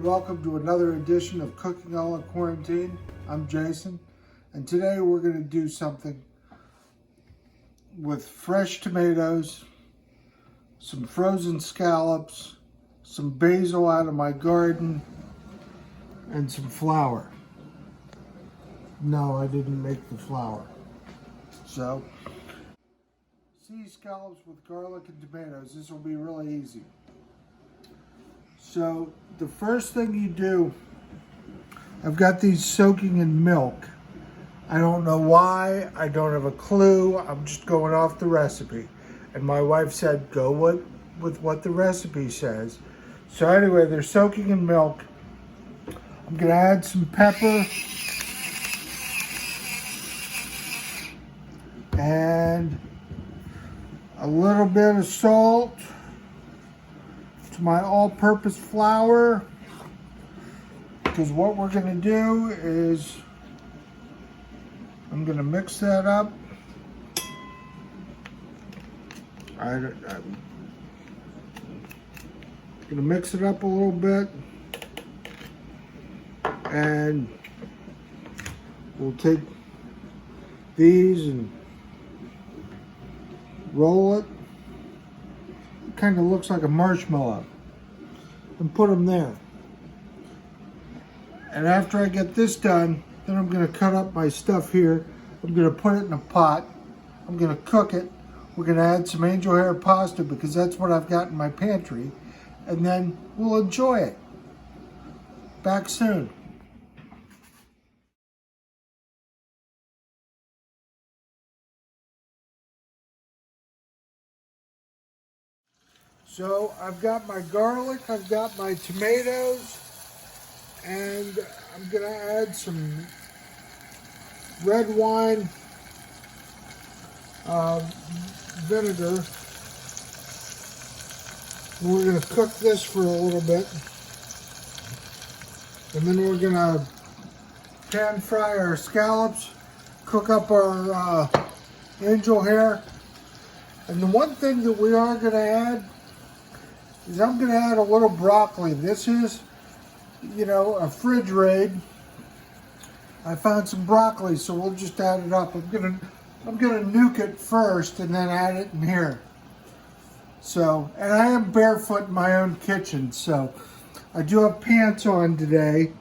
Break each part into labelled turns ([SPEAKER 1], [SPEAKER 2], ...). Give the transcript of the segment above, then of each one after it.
[SPEAKER 1] and welcome to another edition of Cooking All in Quarantine. I'm Jason, and today we're going to do something with fresh tomatoes, some frozen scallops, some basil out of my garden, and some flour. No, I didn't make the flour. So, sea scallops with garlic and tomatoes. This will be really easy. So the first thing you do, I've got these soaking in milk. I don't know why, I don't have a clue. I'm just going off the recipe. And my wife said, go with what the recipe says. So anyway, they're soaking in milk. I'm gonna add some pepper and a little bit of salt to my all-purpose flour, because what we're going to do is I'm going to mix that up. I'm going to mix it up a little bit, and we'll take these and roll it. It kind of looks like a marshmallow, and put them there. And after I get this done, then I'm going to cut up my stuff here. I'm going to put it in a pot. I'm going to cook it. We're going to add some angel hair pasta because that's what I've got in my pantry. And then we'll enjoy it. Back soon. So I've got my garlic, I've got my tomatoes, and I'm gonna add some red wine vinegar. We're gonna cook this for a little bit. And then we're gonna pan fry our scallops, cook up our angel hair. And the one thing that we are gonna add is I'm going to add a little broccoli. This is, a fridge raid. I found some broccoli, so we'll just add it up. I'm gonna nuke it first and then add it in here. So, and I am barefoot in my own kitchen, so I do have pants on today,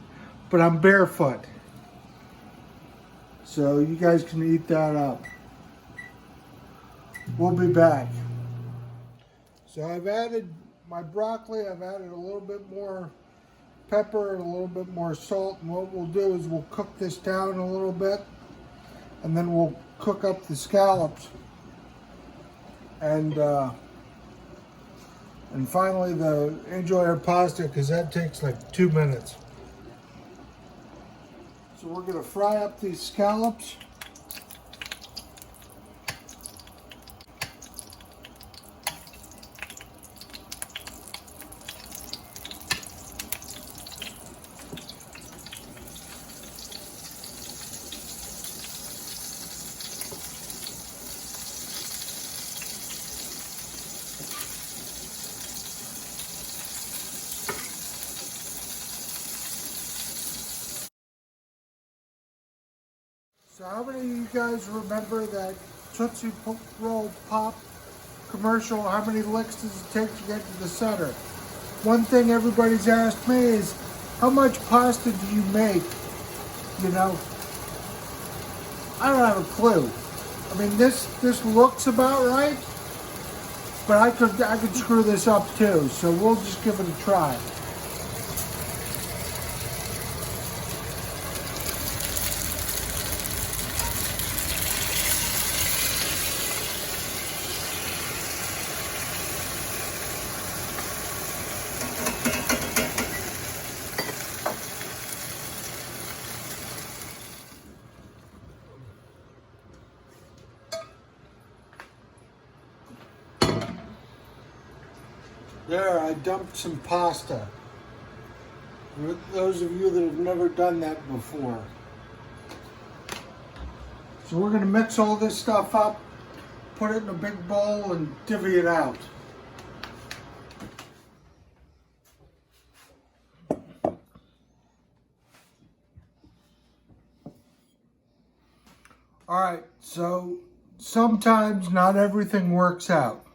[SPEAKER 1] but I'm barefoot. So you guys can eat that up. We'll be back. So I've added my broccoli, I've added a little bit more pepper and a little bit more salt, and what we'll do is we'll cook this down a little bit, and then we'll cook up the scallops, and finally the angel hair pasta, because that takes like 2 minutes. So we're going to fry up these scallops. So how many of you guys remember that Tootsie Roll Pop commercial? How many licks does it take to get to the center? One thing everybody's asked me is, how much pasta do you make? I don't have a clue. I mean, this looks about right, but I could screw this up too, so we'll just give it a try. There, I dumped some pasta. For those of you that have never done that before. So we're going to mix all this stuff up, put it in a big bowl, and divvy it out. All right, so sometimes not everything works out.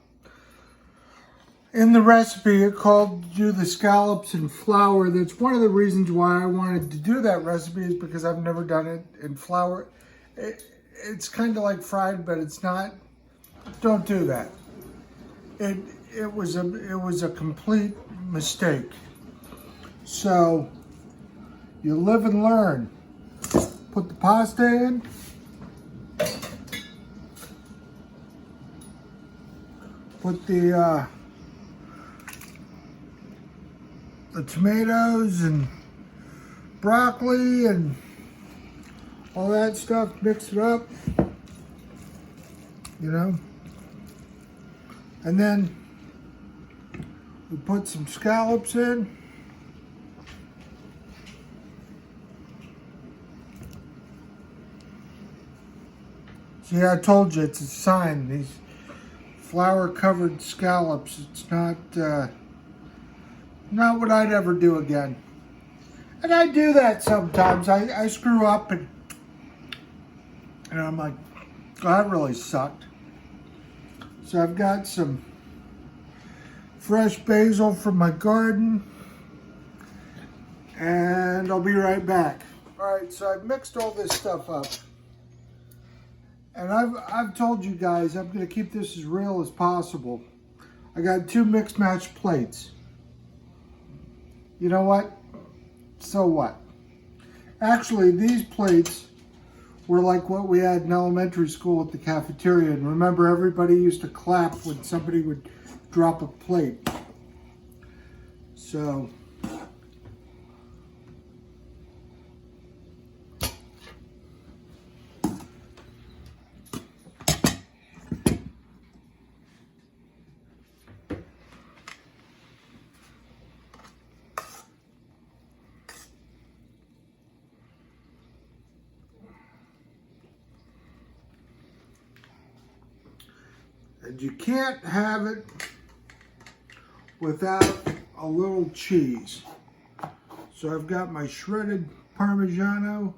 [SPEAKER 1] In the recipe, it called to do the scallops in flour. That's one of the reasons why I wanted to do that recipe, is because I've never done it in flour. It's kind of like fried, but it's not. Don't do that. It was a complete mistake. So you live and learn. Put the pasta in. Put the tomatoes and broccoli and all that stuff, mix it up, you know. And then we put some scallops in. See, I told you, it's a sign. These flour-covered scallops, it's not what I'd ever do again. And I do that sometimes. I screw up and I'm like, oh, that really sucked. So I've got some fresh basil from my garden, and I'll be right back. All right, so I've mixed all this stuff up. And I've told you guys I'm going to keep this as real as possible. I got 2 mixed match plates. You know what? So what? Actually, these plates were like what we had in elementary school at the cafeteria. And remember, everybody used to clap when somebody would drop a plate. So and you can't have it without a little cheese. So I've got my shredded Parmigiano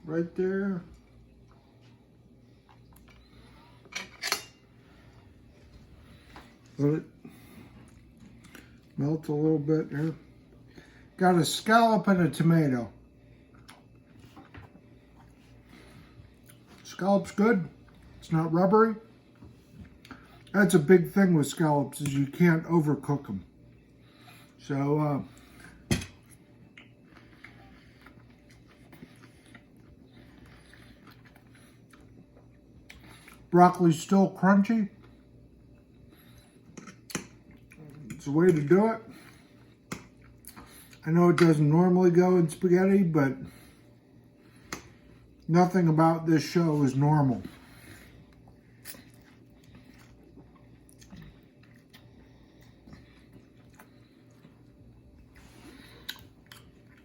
[SPEAKER 1] right there. Let it melt a little bit here. Got a scallop and a tomato. Scallop's good. It's not rubbery. That's a big thing with scallops, is you can't overcook them. So, broccoli's still crunchy. It's a way to do it. I know it doesn't normally go in spaghetti, but nothing about this show is normal.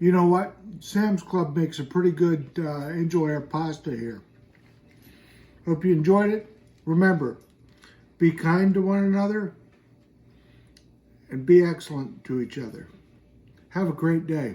[SPEAKER 1] You know what? Sam's Club makes a pretty good angel hair pasta here. Hope you enjoyed it. Remember, be kind to one another and be excellent to each other. Have a great day.